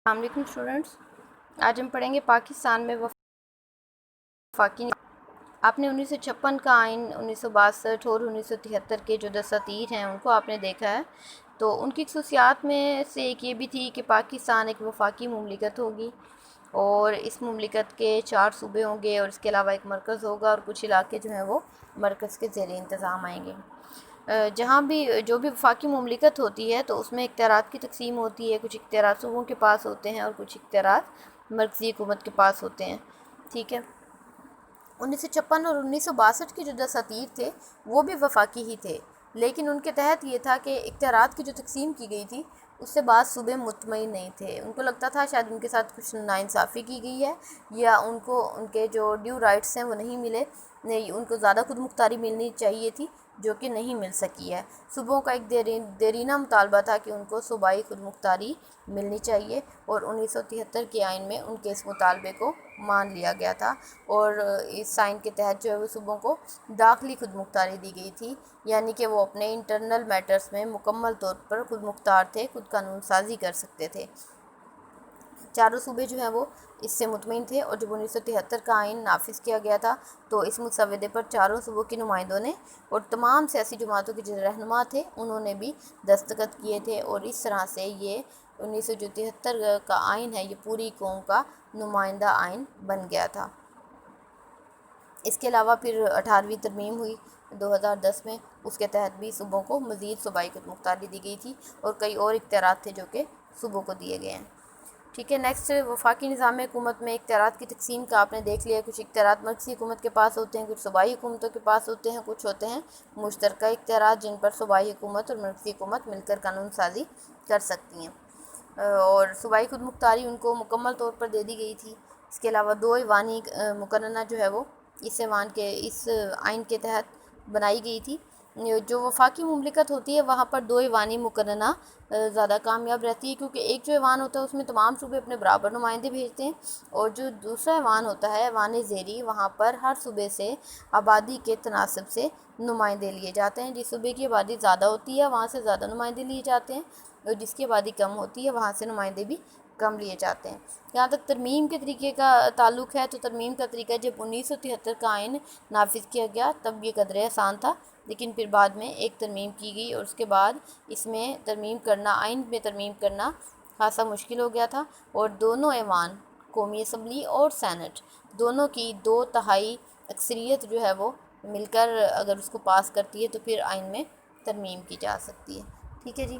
السلام علیکم اسٹوڈنٹس، آج ہم پڑھیں گے پاکستان میں وفاقی آپ نے 1956 کا آئین، 1962 اور 1973 کے جو دساتیر ہیں ان کو آپ نے دیکھا ہے۔ تو ان کی خصوصیات میں سے ایک یہ بھی تھی کہ پاکستان ایک وفاقی مملکت ہوگی اور اس مملکت کے 4 صوبے ہوں گے اور اس کے علاوہ ایک مرکز ہوگا اور کچھ علاقے جو ہیں وہ مرکز کے زیر انتظام آئیں گے۔ جہاں بھی جو بھی وفاقی مملکت ہوتی ہے تو اس میں اختیارات کی تقسیم ہوتی ہے، کچھ اختیارات صوبوں کے پاس ہوتے ہیں اور کچھ اختیارات مرکزی حکومت کے پاس ہوتے ہیں، ٹھیک ہے۔ 1956 اور 1962 کے جو دساتیر تھے وہ بھی وفاقی ہی تھے، لیکن ان کے تحت یہ تھا کہ اختیارات کی جو تقسیم کی گئی تھی اس سے بعض صوبے مطمئن نہیں تھے، ان کو لگتا تھا شاید ان کے ساتھ کچھ ناانصافی کی گئی ہے یا ان کو ان کے جو ڈیو رائٹس ہیں وہ نہیں ملے، نہیں ان کو زیادہ خود مختاری ملنی چاہیے تھی جو کہ نہیں مل سکی ہے۔ صوبوں کا ایک دیرینہ مطالبہ تھا کہ ان کو صوبائی خود مختاری ملنی چاہیے اور 1973 کے آئین میں ان کے اس مطالبے کو مان لیا گیا تھا اور اس آئین کے تحت جو ہے وہ صوبوں کو داخلی خود مختاری دی گئی تھی، یعنی کہ وہ اپنے انٹرنل میٹرز میں مکمل طور پر خود مختار تھے، خود قانون سازی کر سکتے تھے۔ چاروں صوبے جو ہیں وہ اس سے مطمئن تھے اور جب 1973 کا آئین نافذ کیا گیا تھا تو اس مسودے پر چاروں صوبوں کے نمائندوں نے اور تمام سیاسی جماعتوں کے جو رہنما تھے انہوں نے بھی دستخط کیے تھے اور اس طرح سے یہ 1973 کا آئین ہے یہ پوری قوم کا نمائندہ آئین بن گیا تھا۔ اس کے علاوہ پھر 18ویں ترمیم ہوئی 2010 میں، اس کے تحت بھی صوبوں کو مزید صوبائی خود مختاری دی گئی تھی اور کئی اور اختیارات تھے جو کہ صوبوں کو دیے گئے ہیں، ٹھیک ہے۔ نیکسٹ، وفاقی نظام حکومت میں اختیارات کی تقسیم کا آپ نے دیکھ لیا، کچھ اختیارات مرکزی حکومت کے پاس ہوتے ہیں، کچھ صوبائی حکومتوں کے پاس ہوتے ہیں، کچھ ہوتے ہیں مشترکہ اختیارات جن پر صوبائی حکومت اور مرکزی حکومت مل کر قانون سازی کر سکتی ہیں اور صوبائی خود مختاری ان کو مکمل طور پر دے دی گئی تھی۔ اس کے علاوہ 2 ایوانی مقننہ جو ہے وہ اس آئین کے تحت بنائی گئی تھی۔ جو وفاقی مملکت ہوتی ہے وہاں پر 2 ایوانی مقننہ زیادہ کامیاب رہتی ہے، کیونکہ ایک جو ایوان ہوتا ہے اس میں تمام صوبے اپنے برابر نمائندے بھیجتے ہیں اور جو دوسرا ایوان ہوتا ہے ایوان زیری، وہاں پر ہر صوبے سے آبادی کے تناسب سے نمائندے لیے جاتے ہیں، جس صوبے کی آبادی زیادہ ہوتی ہے وہاں سے زیادہ نمائندے لیے جاتے ہیں اور جس کی آبادی کم ہوتی ہے وہاں سے نمائندے بھی کم لیے جاتے ہیں۔ یہاں تک ترمیم کے طریقے کا تعلق ہے تو ترمیم کا طریقہ جب 1973 کا آئین نافذ کیا گیا تب یہ قدرے آسان تھا، لیکن پھر بعد میں ایک ترمیم کی گئی اور اس کے بعد اس میں ترمیم کرنا، آئین میں ترمیم کرنا خاصا مشکل ہو گیا تھا اور دونوں ایوان، قومی اسمبلی اور سینٹ، دونوں کی 2/3 اکثریت جو ہے وہ مل کر اگر اس کو پاس کرتی ہے تو پھر آئین میں ترمیم کی جا سکتی ہے، ٹھیک ہے جی۔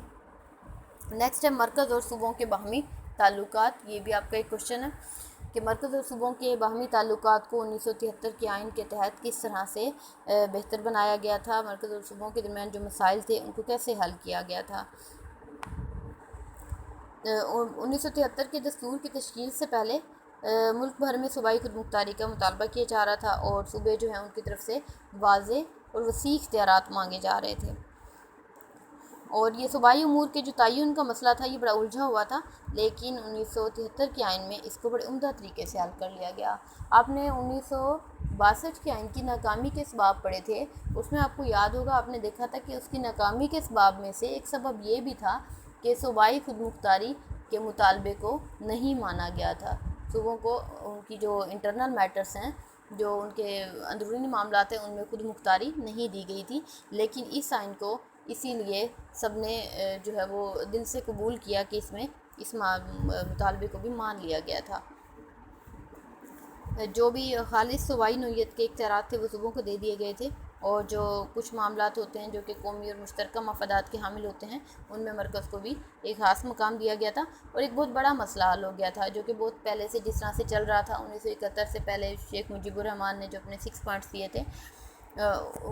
نیکسٹ ہے مرکز اور صوبوں کے باہمی تعلقات، یہ بھی آپ کا ایک کوشچن ہے کہ مرکز اور صوبوں کے باہمی تعلقات کو 1973 کے آئین کے تحت کس طرح سے بہتر بنایا گیا تھا، مرکز اور صوبوں کے درمیان جو مسائل تھے ان کو کیسے حل کیا گیا تھا۔ 1973 کے دستور کی تشکیل سے پہلے ملک بھر میں صوبائی خود مختاری کا مطالبہ کیا جا رہا تھا اور صوبے جو ہیں ان کی طرف سے واضح اور وسیع اختیارات مانگے جا رہے تھے اور یہ صوبائی امور کے جو تعین کا مسئلہ تھا یہ بڑا الجھا ہوا تھا، لیکن 1973 کے آئین میں اس کو بڑے عمدہ طریقے سے حل کر لیا گیا۔ آپ نے 1962 کے آئین کی ناکامی کے اسباب پڑھے تھے، اس میں آپ کو یاد ہوگا آپ نے دیکھا تھا کہ اس کی ناکامی کے اسباب میں سے ایک سبب یہ بھی تھا کہ صوبائی خود مختاری کے مطالبے کو نہیں مانا گیا تھا، صوبوں کو ان کی جو انٹرنل میٹرز ہیں، جو ان کے اندرونی معاملات ہیں ان میں خود مختاری نہیں دی گئی تھی، لیکن اس آئین کو اسی لیے سب نے جو ہے وہ دل سے قبول کیا کہ اس میں اس مطالبے کو بھی مان لیا گیا تھا۔ جو بھی خالص صوبائی نوعیت کے اختیارات تھے وہ صوبوں کو دے دیے گئے تھے اور جو کچھ معاملات ہوتے ہیں جو کہ قومی اور مشترکہ مفادات کے حامل ہوتے ہیں ان میں مرکز کو بھی ایک خاص مقام دیا گیا تھا اور ایک بہت بڑا مسئلہ حل ہو گیا تھا جو کہ بہت پہلے سے جس طرح سے چل رہا تھا۔ 1971 سے پہلے شیخ مجیب الرحمن نے جو اپنے 6 پوائنٹس دیے تھے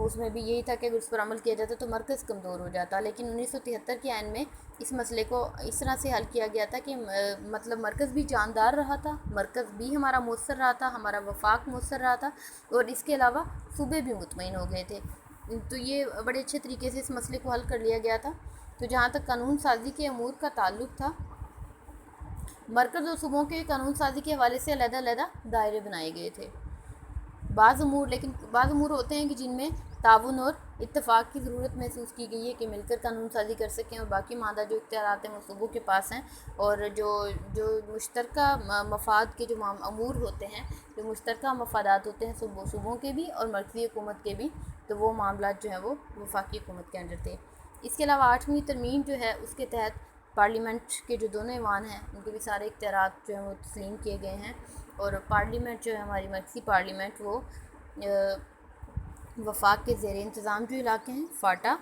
اس میں بھی یہی تھا کہ اگر اس پر عمل کیا جاتا تو مرکز کمزور ہو جاتا، لیکن 1973 کے آئین میں اس مسئلے کو اس طرح سے حل کیا گیا تھا کہ مطلب مرکز بھی جاندار رہا تھا، مرکز بھی ہمارا مؤثر رہا تھا، ہمارا وفاق مؤثر رہا تھا اور اس کے علاوہ صوبے بھی مطمئن ہو گئے تھے، تو یہ بڑے اچھے طریقے سے اس مسئلے کو حل کر لیا گیا تھا۔ تو جہاں تک قانون سازی کے امور کا تعلق تھا، مرکز اور صوبوں کے قانون سازی کے حوالے سے علیحدہ علیحدہ دائرے بنائے گئے تھے۔ بعض امور ہوتے ہیں کہ جن میں تعاون اور اتفاق کی ضرورت محسوس کی گئی ہے کہ مل کر قانون سازی کر سکیں، اور باقی ماندہ جو اختیارات ہیں وہ صوبوں کے پاس ہیں، اور جو مشترکہ مفاد کے جو امور ہوتے ہیں، جو مشترکہ مفادات ہوتے ہیں صوبوں کے بھی اور مرکزی حکومت کے بھی، تو وہ معاملات جو ہیں وہ وفاقی حکومت کے انڈر تھے۔ اس کے علاوہ 8ویں ترمیم جو ہے اس کے تحت پارلیمنٹ کے جو دونوں ایوان ہیں ان کے بھی سارے اختیارات جو ہیں وہ تسلیم کیے گئے ہیں، اور پارلیمنٹ جو ہے ہماری مرکزی پارلیمنٹ وہ وفاق کے زیر انتظام جو علاقے ہیں فاٹا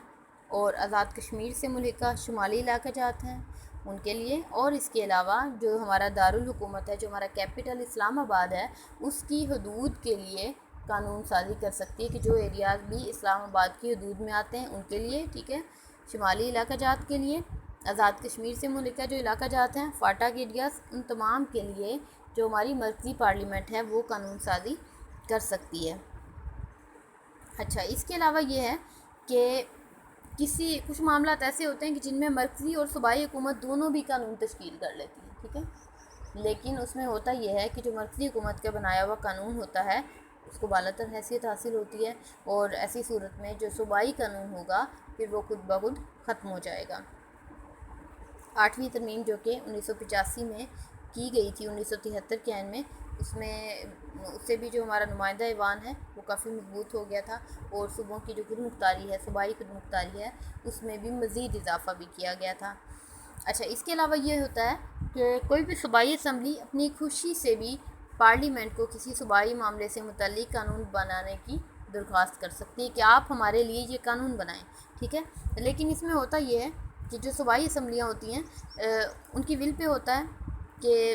اور آزاد کشمیر سے ملحقہ شمالی علاقہ جات ہیں ان کے لیے، اور اس کے علاوہ جو ہمارا دارالحکومت ہے، جو ہمارا کیپٹل اسلام آباد ہے، اس کی حدود کے لیے قانون سازی کر سکتی ہے کہ جو ایریاز بھی اسلام آباد کی حدود میں آتے ہیں ان کے لیے، ٹھیک ہے، شمالی علاقہ جات کے لیے، آزاد کشمیر سے ملحقہ جو علاقہ جات ہیں فاٹا کے ایریاز، ان تمام کے لیے جو ہماری مرکزی پارلیمنٹ ہے وہ قانون سازی کر سکتی ہے۔ اچھا، اس کے علاوہ یہ ہے کہ کچھ معاملات ایسے ہوتے ہیں کہ جن میں مرکزی اور صوبائی حکومت دونوں بھی قانون تشکیل کر لیتی ہیں، ٹھیک ہے، لیکن اس میں ہوتا یہ ہے کہ جو مرکزی حکومت کا بنایا ہوا قانون ہوتا ہے اس کو بالا تر حیثیت حاصل ہوتی ہے، اور ایسی صورت میں جو صوبائی قانون ہوگا پھر وہ خود بخود ختم ہو جائے گا۔ 8ویں ترمیم جو کہ 1985 میں کی گئی تھی 1973 کے عین میں، اس سے بھی جو ہمارا نمائندہ ایوان ہے وہ کافی مضبوط ہو گیا تھا، اور صوبوں کی جو خود مختاری ہے، صوبائی خود مختاری ہے، اس میں بھی مزید اضافہ بھی کیا گیا تھا۔ اچھا، اس کے علاوہ یہ ہوتا ہے کہ کوئی بھی صوبائی اسمبلی اپنی خوشی سے بھی پارلیمنٹ کو کسی صوبائی معاملے سے متعلق قانون بنانے کی درخواست کر سکتی ہے کہ آپ ہمارے لیے یہ قانون بنائیں، ٹھیک ہے، لیکن اس میں ہوتا یہ ہے کہ جو صوبائی اسمبلیاں ہوتی ہیں ان کی ول پہ ہوتا ہے کہ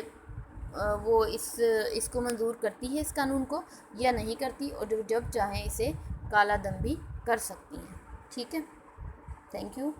وہ اس کو منظور کرتی ہے اس قانون کو یا نہیں کرتی، اور جب چاہیں اسے کالا دم بھی کر سکتی ہیں، ٹھیک ہے، تھینک یو۔